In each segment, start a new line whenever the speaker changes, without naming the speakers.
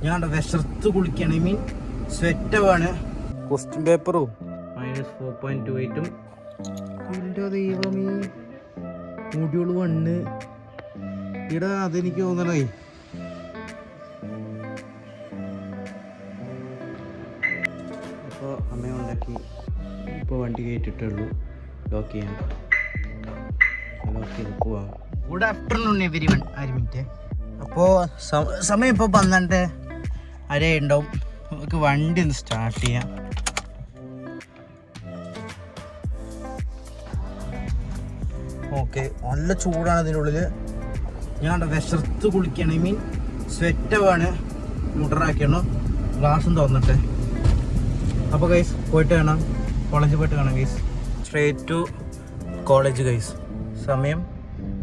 ഞാൻ വിശർത്ത് കുളിക്കണം. I mean സ്വെറ്റവാണ്. ക്വസ്റ്റ്യൻ പേപ്പറും -4.28 എൻ്റെ ദൈവമേ മൂടിയോള് വണ്ണ് ഇടാ. അതെനിക്ക് തോന്നണേ ഇപ്പോൾ അമ്മ ഉണ്ടാക്കി. ഇപ്പോൾ വണ്ടി കയറ്റിട്ടുള്ളൂ. ലോക്ക് ചെയ്യാൻ ലോക്ക് ചെയ്ത് പോവാം. Good afternoon every one. 1 minute. അപ്പോൾ സമയം ഇപ്പോൾ 12:30 ഉണ്ടാവും. നമുക്ക് വണ്ടി ഒന്ന് സ്റ്റാർട്ട് ചെയ്യാം. ഓക്കെ, നല്ല ചൂടാണ് ഇതിനുള്ളിൽ. ഞാൻ വിശർത്ത് കുളിക്കണം. ഐ മീൻ സ്വെറ്റവാണ്. മുട്ടറാക്കണം. ഗ്ലാസും തുറന്നിട്ടെ. അപ്പോൾ ഗൈസ് പോയിട്ട് കാണാം. കോളേജിൽ പോയിട്ട് കാണാം guys. Straight to college guys. സമയം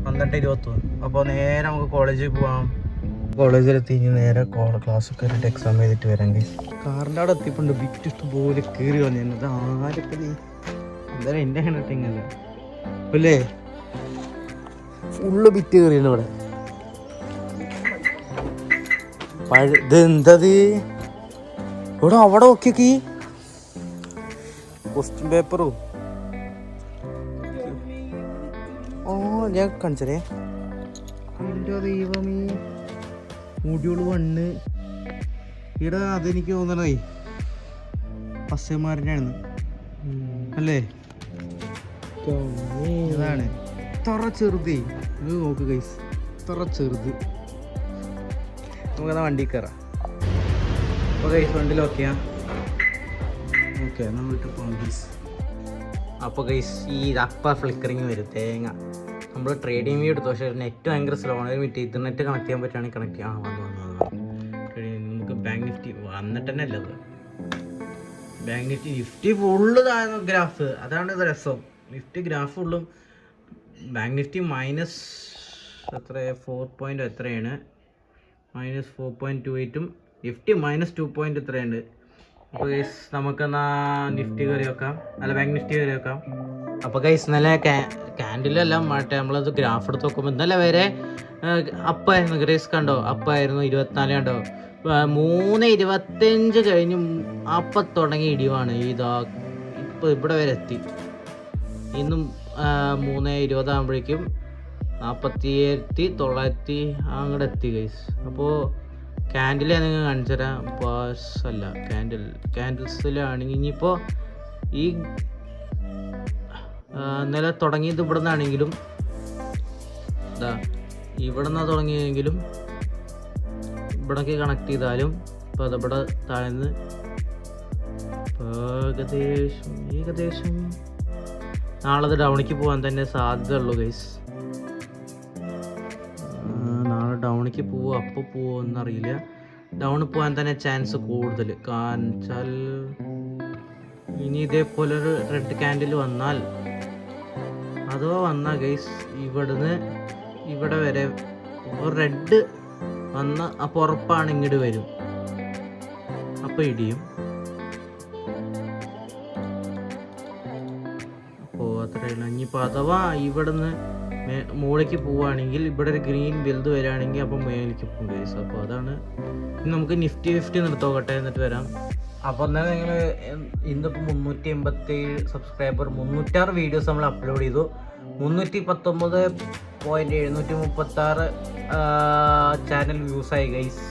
12:21. അപ്പോൾ നേരെ നമുക്ക് കോളേജിൽ പോവാം. കോളേജിലെത്തി നേരെ ക്ലാസ്സൊക്കെ ആയിട്ട് എക്സാം ചെയ്തിട്ട് വരാം ഗൈസ്. കാറിൻ്റെ അവിടെ എത്തിയപ്പോണ്ട് ബിറ്റ് ഇഷ്ടംപോലെ കയറി വന്നിരുന്നത്. ആരൊക്കെ എന്തായാലും എൻ്റെ ഹാൻഡിങ്ങല്ല അല്ലേ, ഫുള്ള് ബിറ്റ് കയറിയാണ് ഇവിടെ. ഇതെന്തത് ഇവിടെ അവിടെ നോക്കിയൊക്കെ ക്വസ്റ്റ്യൻ പേപ്പറും. ഓ ഞാൻ കാണിച്ചേ. എൻ്റെ ദൈവമേ മൂടിയോള് വണ്ണ് ഇടാ. അതെനിക്ക് തോന്നണേ പസ്യന്മാരനാണ് അല്ലേ. അതാണ് ഇത്ര ചെറുതേ. ഇത് നോക്ക് ഗൈസ്, ഇത്ര ചെറുത്. നമുക്കെന്നാ വണ്ടി കയറാം. അപ്പോൾ ഗൈസ് വണ്ടിയിൽ ഓക്കെയാ. ഓക്കെ എന്നാൽ വീട്ടിൽ പോകാം ഗൈസ്. അപ്പോൾ ഗൈസ് ഈ അപ്പ ഫ്ലിക്കറിങ് വരും തേങ്ങ. നമ്മൾ ട്രേഡിങ് വ്യൂ എടുത്തു. പക്ഷേ നെറ്റ് ഭയങ്കര സ്ലോ ആണ്. ഒരു മിനിറ്റ് ഇന്റർനെറ്റ് കണക്ട് ചെയ്യാൻ പറ്റുകയാണെങ്കിൽ കണക്ട് ചെയ്യാം. വന്നു നമുക്ക് ബാങ്ക് നിഫ്റ്റി വന്നിട്ട് തന്നെ അല്ലത്. ബാങ്ക് നിഫ്റ്റി ഫുള്ള് താഴ്ന്ന ഗ്രാഫ്. അതാണ് ഇത് രസം. നിഫ്റ്റി ഗ്രാഫ് ഫുള്ളും. ബാങ്ക് നിഫ്റ്റി മൈനസ് എത്ര 4 എത്രയാണ്, -4.28 നിഫ്റ്റി -2 എത്രയുണ്ട്. അപ്പോൾ ഗൈസ് നമുക്കെന്നാ നിഫ്റ്റി കയറി വെക്കാം. അല്ല ബാങ്ക് നിഫ്റ്റി കയറി വെക്കാം. അപ്പോൾ ഗൈസ് ഇന്നലെ ക്യാൻഡിലെല്ലാം മാട്ടെ നമ്മളത് ഗ്രാഫ് എടുത്ത് നോക്കുമ്പോൾ ഇന്നലെ വരെ അപ്പായിരുന്നു. ഗ്രേസ് കണ്ടോ അപ്പായിരുന്നു. 24 കണ്ടോ 3:25 കഴിഞ്ഞ് അപ്പം തുടങ്ങിയ ഇടിവാണ്. ഇതാ ഇപ്പോൾ ഇവിടെ വരെ എത്തി. ഇന്നും 3:20 ആകുമ്പോഴേക്കും 47,900 അങ്ങോട്ട് എത്തി ഗൈസ്. അപ്പോൾ ക്യാൻഡിൽ ഞാൻ നിങ്ങൾ കാണിച്ചു തരാം. പാസ് അല്ല ക്യാൻഡിൽസിലാണെങ്കിൽ ഇനിയിപ്പോൾ ഈ ഇന്നലെ തുടങ്ങിയത് ഇവിടെ നിന്നാണെങ്കിലും ഇതാ ഇവിടെ നിന്നാണ് തുടങ്ങിയതെങ്കിലും ഇവിടേക്ക് കണക്ട് ചെയ്താലും ഇപ്പോൾ അതിവിടെ താഴ്ന്ന് ഏകദേശം നാളെ ഡൗണിക്ക് പോകാൻ തന്നെ സാധ്യത ഉള്ളൂ ഗൈസ്. നാളെ ഡൗണിക്ക് പോവോ അപ്പോൾ പോവോ എന്നറിയില്ല. ഡൗണിൽ പോകാൻ തന്നെ ചാൻസ് കൂടുതൽ. കാരണം വെച്ചാൽ ഇനി ഇതേപോലെ ഒരു റെഡ് ക്യാൻഡിൽ വന്നാൽ അഥവാ വന്നാൽ ഗൈസ് ഇവിടുന്ന് ഇവിടെ വരെ ഒരു റെഡ് വന്ന അപ്പോൾ ഉറപ്പാണ് ഇങ്ങോട്ട് വരും. അപ്പോൾ ഇടിയും. അപ്പോൾ അത്രയല്ല. ഇനിയിപ്പോൾ അഥവാ ഇവിടുന്ന് മുകളിലേക്ക് പോവുകയാണെങ്കിൽ ഇവിടെ ഒരു ഗ്രീൻ വലുത് വരികയാണെങ്കിൽ അപ്പം മേലേക്ക് പോകും ഗൈസ്. അപ്പോൾ അതാണ്. നമുക്ക് നിഫ്റ്റി നിർത്തോക്കട്ടെ എന്നിട്ട് വരാം. അപ്പോൾ എന്നാൽ നിങ്ങൾ ഇന്നിപ്പോൾ 387 സബ്സ്ക്രൈബർ, 306 വീഡിയോസ് നമ്മൾ അപ്ലോഡ് ചെയ്തു. 319.736 ചാനൽ വ്യൂസായി ഗൈസ്.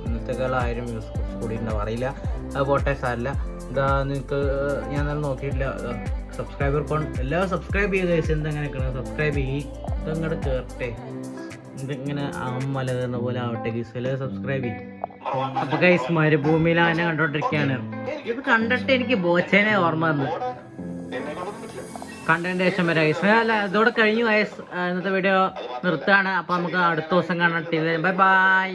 ഇന്നത്തെ കാലം 1000 വ്യൂസ് കുറച്ച് കൂടി ഉണ്ടാവും, അറിയില്ല. അത് പോട്ടെ, സാരമില്ല. ഇതാ നിങ്ങൾക്ക് ഞാൻ നല്ല നോക്കിയിട്ടില്ല. സബ്സ്ക്രൈബർ എല്ലാവരും സബ്സ്ക്രൈബ് ചെയ്യുക ഗൈസ്. എന്തെങ്ങനെയൊക്കെയാണ് സബ്സ്ക്രൈബ് ചെയ്യും. ഇതങ്ങോട്ട് കയറട്ടെ. ഇതിങ്ങനെ അമ്മല എന്ന പോലെ ആവട്ടെ ഗൈസ്. എല്ലാവരും സബ്സ്ക്രൈബ് ചെയ്യും. അപ്പോൾ ഗൈസ് മരുഭൂമിയിൽ ആന കണ്ടോണ്ടിരിക്കുകയാണ്. ഇത് കണ്ടിട്ട് എനിക്ക് ബോച്ചേനെ ഓർമ്മ വന്നു. കണ്ടതിന് ശേഷം വരെ ഗൈസ്. അല്ല ഇതോടെ കഴിഞ്ഞു ഗൈസ്. ഇന്നത്തെ വീഡിയോ നിർത്താണ്. അപ്പോൾ നമുക്ക് അടുത്ത ദിവസം കാണട്ടെ. Bye bye.